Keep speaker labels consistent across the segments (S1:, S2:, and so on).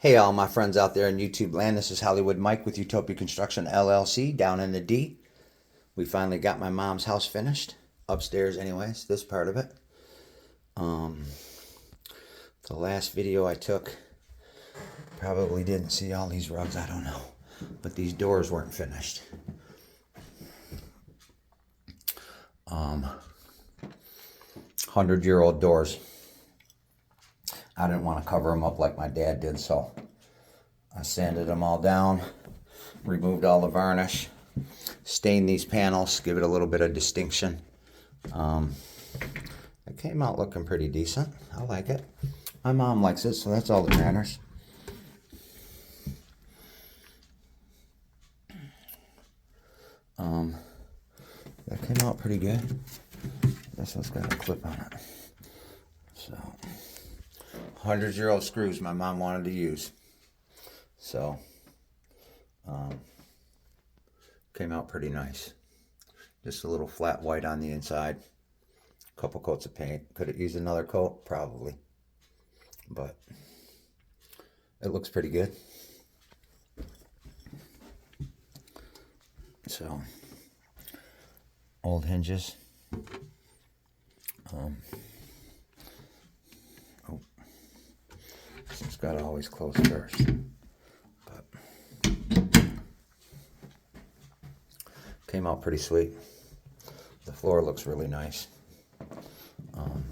S1: Hey, all my friends out there in YouTube land. This is Hollywood Mike with Utopia Construction LLC down in the D. We finally got my mom's house finished. Upstairs, anyways, this part of it. The last video I took, probably didn't see all these rugs, I don't know. But these doors weren't finished. 100-year-old doors. I didn't want to cover them up like my dad did, so I sanded them all down, removed all the varnish, stained these panels, give it a little bit of distinction. It came out looking pretty decent. I like it. My mom likes it, so that's all that matters. That came out pretty good. This one's got a clip on it. So, 100-year-old screws my mom wanted to use. So, came out pretty nice. Just a little flat white on the inside. A couple coats of paint. Could it use another coat? Probably. But it looks pretty good. So, old hinges. It's got to always close first. But came out pretty sweet. The floor looks really nice.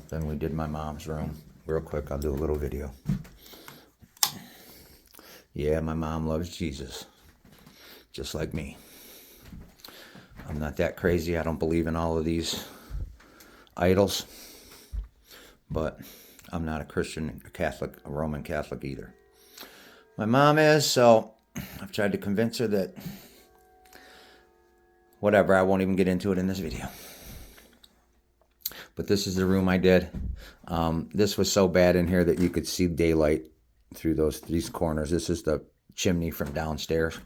S1: Then we did my mom's room. Real quick, I'll do a little video. Yeah, my mom loves Jesus. Just like me. I'm not that crazy. I don't believe in all of these idols. But I'm not a Christian, a Catholic, a Roman Catholic either. My mom is, so I've tried to convince her that whatever, I won't even get into it in this video. But this is the room I did. This was so bad in here that you could see daylight through these corners. This is the chimney from downstairs.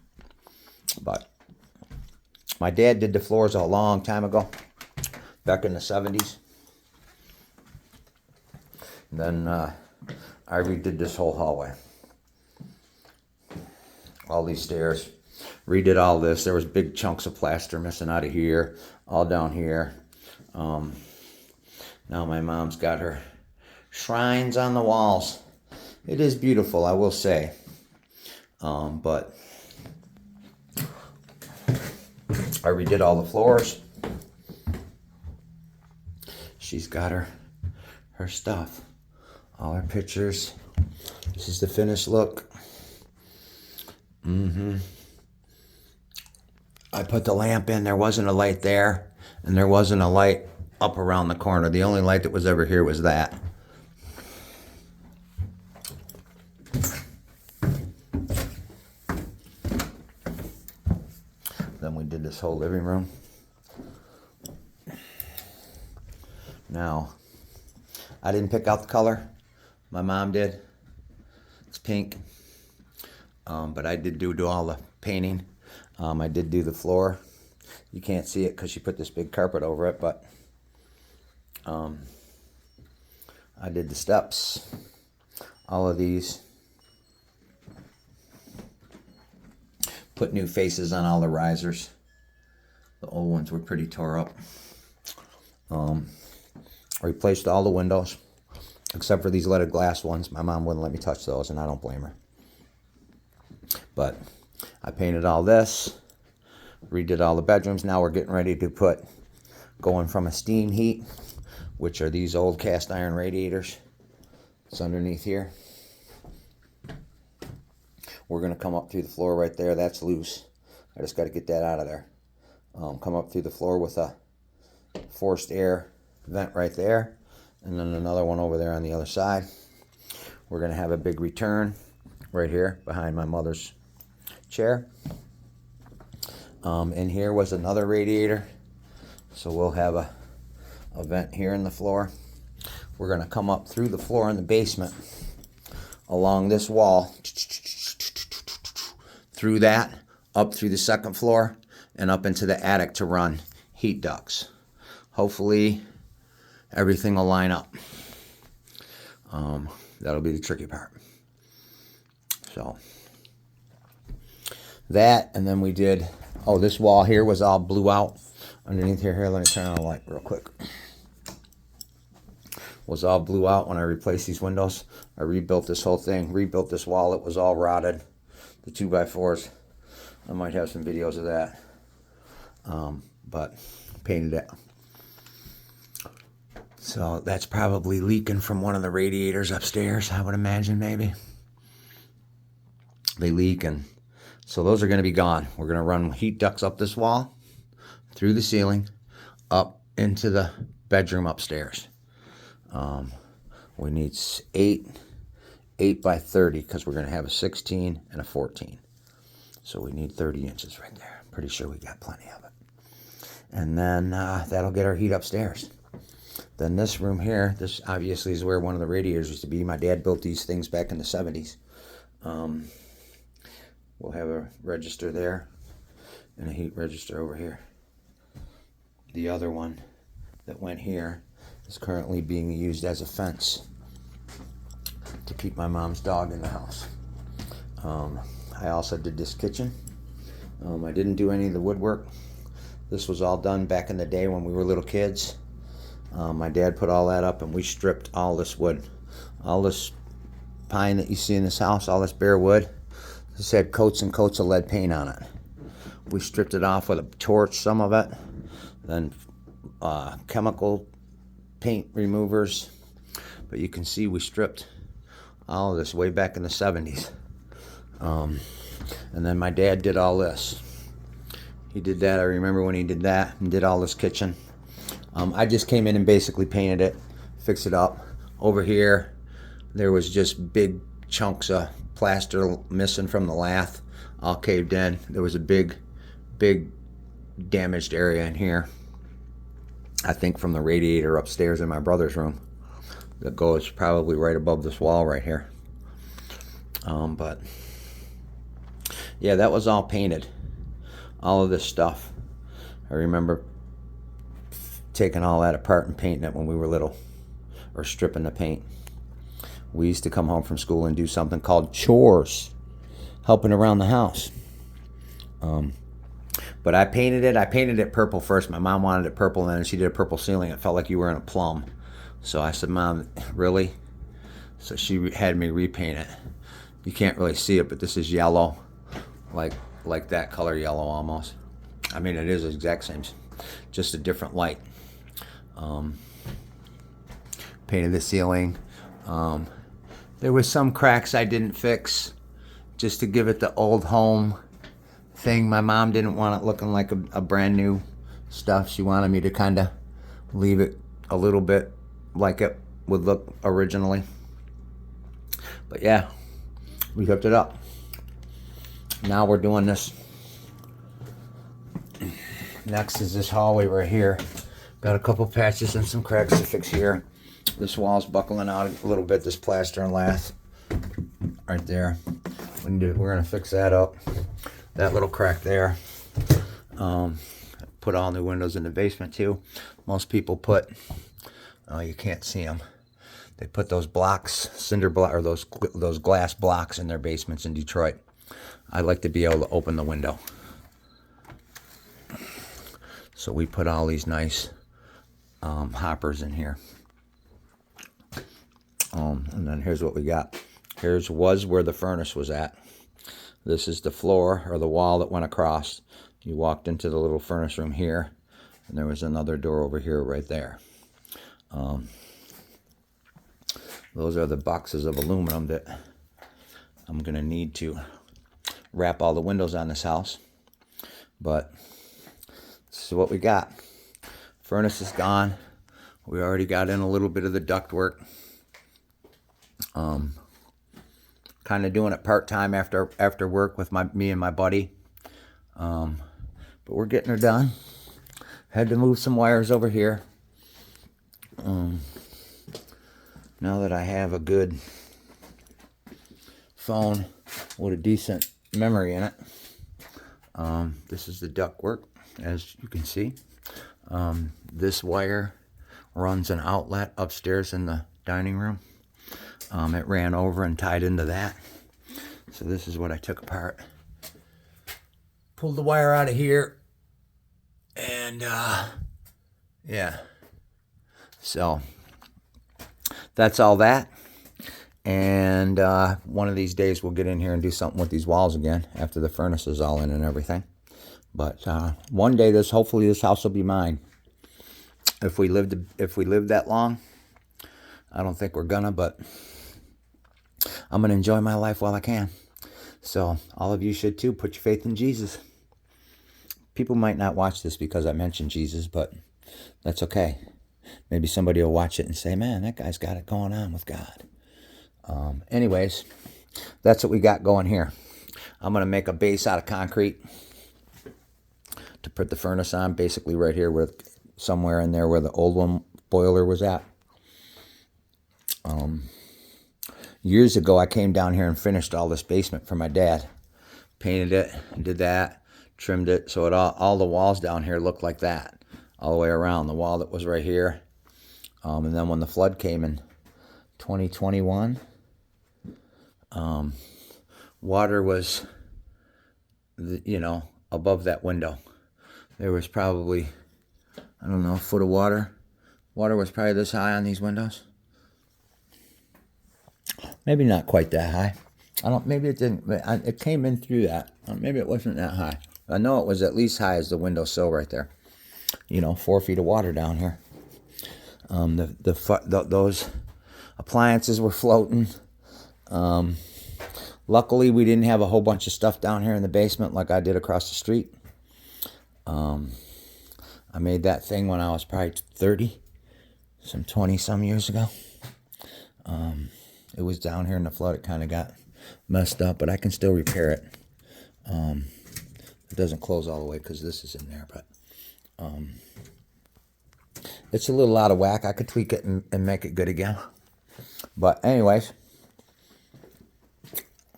S1: But my dad did the floors a long time ago, back in the 70s. Then I redid this whole hallway. All these stairs. Redid all this. There was big chunks of plaster missing out of here. All down here. Now my mom's got her shrines on the walls. It is beautiful, I will say. But I redid all the floors. She's got her stuff. All our pictures. This is the finished look. I put the lamp in. There wasn't a light there. And there wasn't a light up around the corner. The only light that was ever here was that. Then we did this whole living room. Now, I didn't pick out the color. My mom did. It's pink. But I did do all the painting. I did do the floor. You can't see it because she put this big carpet over it, but I did the steps. All of these. Put new faces on all the risers. The old ones were pretty tore up. Replaced all the windows. Except for these leaded glass ones. My mom wouldn't let me touch those, and I don't blame her. But I painted all this. Redid all the bedrooms. Now we're getting ready to going from a steam heat, which are these old cast iron radiators. It's underneath here. We're going to come up through the floor right there. That's loose. I just got to get that out of there. Come up through the floor with a forced air vent right there. And then another one over there on the other side. We're going to have a big return right here behind my mother's chair. In here was another radiator. So we'll have a vent here in the floor. We're going to come up through the floor in the basement along this wall. Through that, up through the second floor, and up into the attic to run heat ducts. Hopefully everything will line up. That'll be the tricky part. So that, and then we did, oh, this wall here was all blew out underneath here. Here, let me turn on the light real quick. Was all blew out when I replaced these windows. I rebuilt this whole thing, rebuilt this wall. It was all rotted. The 2x4s. I might have some videos of that. But painted it. So that's probably leaking from one of the radiators upstairs, I would imagine, maybe. They leak, and so those are going to be gone. We're going to run heat ducts up this wall, through the ceiling, up into the bedroom upstairs. We need 8 by 30, because we're going to have a 16 and a 14. So we need 30 inches right there. Pretty sure we got plenty of it. And then that'll get our heat upstairs. Then this room here, this obviously is where one of the radiators used to be. My dad built these things back in the 70s. We'll have a register there and a heat register over here. The other one that went here is currently being used as a fence to keep my mom's dog in the house. I also did this kitchen. I didn't do any of the woodwork. This was all done back in the day when we were little kids. My dad put all that up, and we stripped all this wood. All this pine that you see in this house, all this bare wood, this had coats and coats of lead paint on it. We stripped it off with a torch, some of it, then chemical paint removers. But you can see we stripped all of this way back in the 70s. And then my dad did all this. He did that. I remember when he did that and did all this kitchen. I just came in and basically painted it, fixed it up. Over here, there was just big chunks of plaster missing from the lath, all caved in. There was a big damaged area in here. I think from the radiator upstairs in my brother's room that goes probably right above this wall right here. But yeah, that was all painted. All of this stuff. I remember taking all that apart and painting it when we were little, or stripping the paint. We used to come home from school and do something called chores, helping around the house. But I painted it purple first. My mom wanted it purple, and then she did a purple ceiling. It felt like you were in a plum. So I said, Mom, really? So she had me repaint it. You can't really see it, but this is yellow, like that color yellow almost. I mean, it is the exact same, just a different light. Painted the ceiling. There was some cracks I didn't fix, just to give it the old home thing. My mom didn't want it looking like a brand new stuff. She wanted me to kind of leave it a little bit like it would look originally. But yeah, we hooked it up. Now we're doing this. Next is this hallway right here. Got a couple patches and some cracks to fix here. This wall's buckling out a little bit, this plaster and lath right there. We're gonna fix that up. That little crack there. Put all new windows in the basement too. Most people put, oh, you can't see them. They put those blocks, cinder block, or those glass blocks in their basements in Detroit. I like to be able to open the window. So we put all these nice hoppers in here. And then here's what we got. Here's was where the furnace was at. This is the floor, or the wall that went across. You walked into the little furnace room here, and there was another door over here right there. Those are the boxes of aluminum that I'm going to need to wrap all the windows on this house. But this is what we got. Furnace is gone. We already got in a little bit of the ductwork. Kind of doing it part-time after work with me and my buddy. But we're getting her done. Had to move some wires over here. Now that I have a good phone with a decent memory in it. This is the ductwork, as you can see. This wire runs an outlet upstairs in the dining room. It ran over and tied into that. So this is what I took apart. Pulled the wire out of here. And, yeah. So, that's all that. And one of these days we'll get in here and do something with these walls again after the furnace is all in and everything. But one day, hopefully this house will be mine. If we live that long, I don't think we're gonna, but I'm gonna enjoy my life while I can. So all of you should too. Put your faith in Jesus. People might not watch this because I mentioned Jesus, but that's okay. Maybe somebody will watch it and say, "Man, that guy's got it going on with God." Anyways, that's what we got going here. I'm going to make a base out of concrete to put the furnace on, basically right here, somewhere in there where the old one boiler was at. Years ago, I came down here and finished all this basement for my dad. Painted it, did that, trimmed it, so all the walls down here look like that, all the way around. The wall that was right here. And then when the flood came in 2021, water was, above that window. There was probably, I don't know, a foot of water. Water was probably this high on these windows. Maybe not quite that high. Maybe it didn't, it came in through that. Maybe it wasn't that high. I know it was at least high as the windowsill right there. 4 feet of water down here. Those appliances were floating. Luckily, we didn't have a whole bunch of stuff down here in the basement like I did across the street. I made that thing when I was probably 30, some 20-some years ago. It was down here in the flood. It kind of got messed up, but I can still repair it. It doesn't close all the way because this is in there, but it's a little out of whack. I could tweak it and make it good again. But anyways,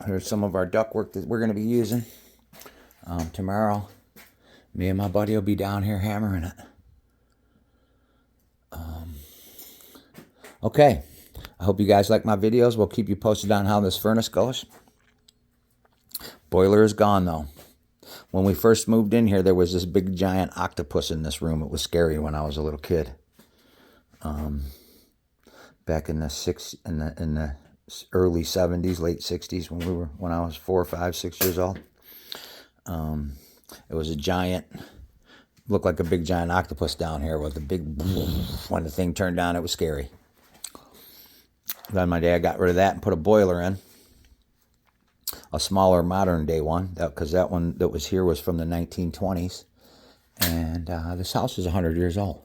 S1: here's some of our ductwork that we're going to be using. Tomorrow, me and my buddy will be down here hammering it. Okay. I hope you guys like my videos. We'll keep you posted on how this furnace goes. Boiler is gone, though. When we first moved in here, there was this big giant octopus in this room. It was scary when I was a little kid. Back in the early 70s, late 60s, when I was 4, 5, 6 years old. It was a giant, looked like a big giant octopus down here with a big, when the thing turned on, it was scary. Then my dad got rid of that and put a boiler in. A smaller modern day one, because that one that was here was from the 1920s. And this house is 100 years old.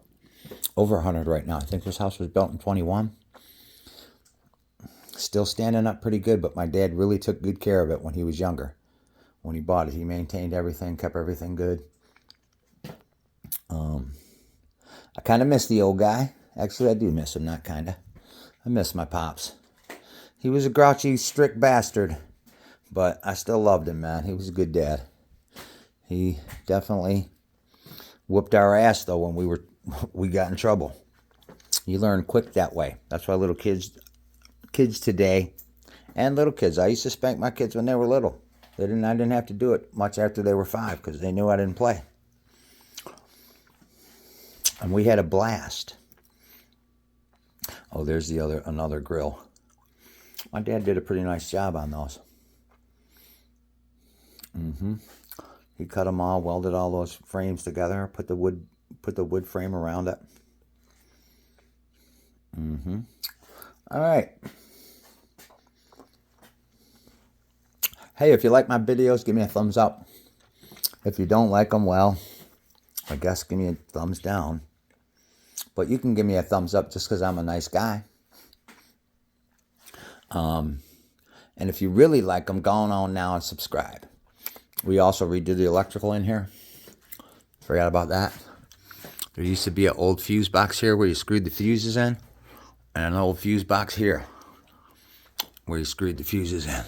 S1: Over 100 right now. I think this house was built in 21. Still standing up pretty good, but my dad really took good care of it when he was younger. When he bought it, he maintained everything, kept everything good. I kind of miss the old guy. Actually, I do miss him, not kind of. I miss my pops. He was a grouchy, strict bastard, but I still loved him, man. He was a good dad. He definitely whooped our ass, though, when we got in trouble. You learn quick that way. That's why little kids today, and little kids, I used to spank my kids when they were little. I didn't have to do it much after they were 5 because they knew I didn't play. And we had a blast. Oh, there's another grill. My dad did a pretty nice job on those. He cut them all, welded all those frames together, put the wood frame around it. All right. Hey, if you like my videos, give me a thumbs up. If you don't like them, well, I guess give me a thumbs down. But you can give me a thumbs up just because I'm a nice guy. And if you really like them, go on now and subscribe. We also redid the electrical in here. Forgot about that. There used to be an old fuse box here where you screwed the fuses in. And an old fuse box here where you screwed the fuses in.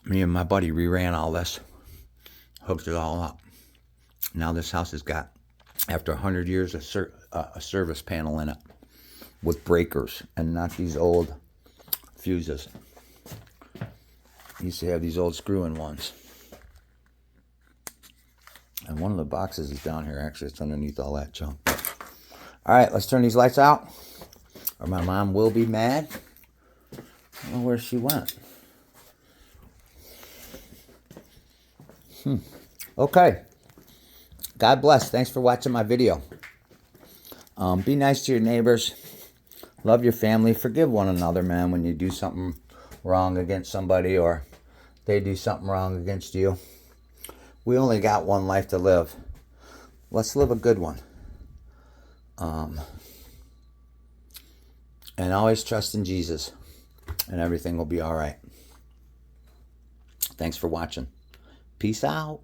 S1: Me and my buddy reran all this. Hooked it all up. Now this house has got, after 100 years, a service panel in it with breakers and not these old fuses. Used to have these old screw-in ones. And one of the boxes is down here. Actually, it's underneath all that junk. All right, let's turn these lights out, or my mom will be mad. I don't know where she went. Okay. God bless. Thanks for watching my video. Be nice to your neighbors. Love your family. Forgive one another, man, when you do something wrong against somebody or they do something wrong against you. We only got one life to live. Let's live a good one. And always trust in Jesus, and everything will be all right. Thanks for watching. Peace out.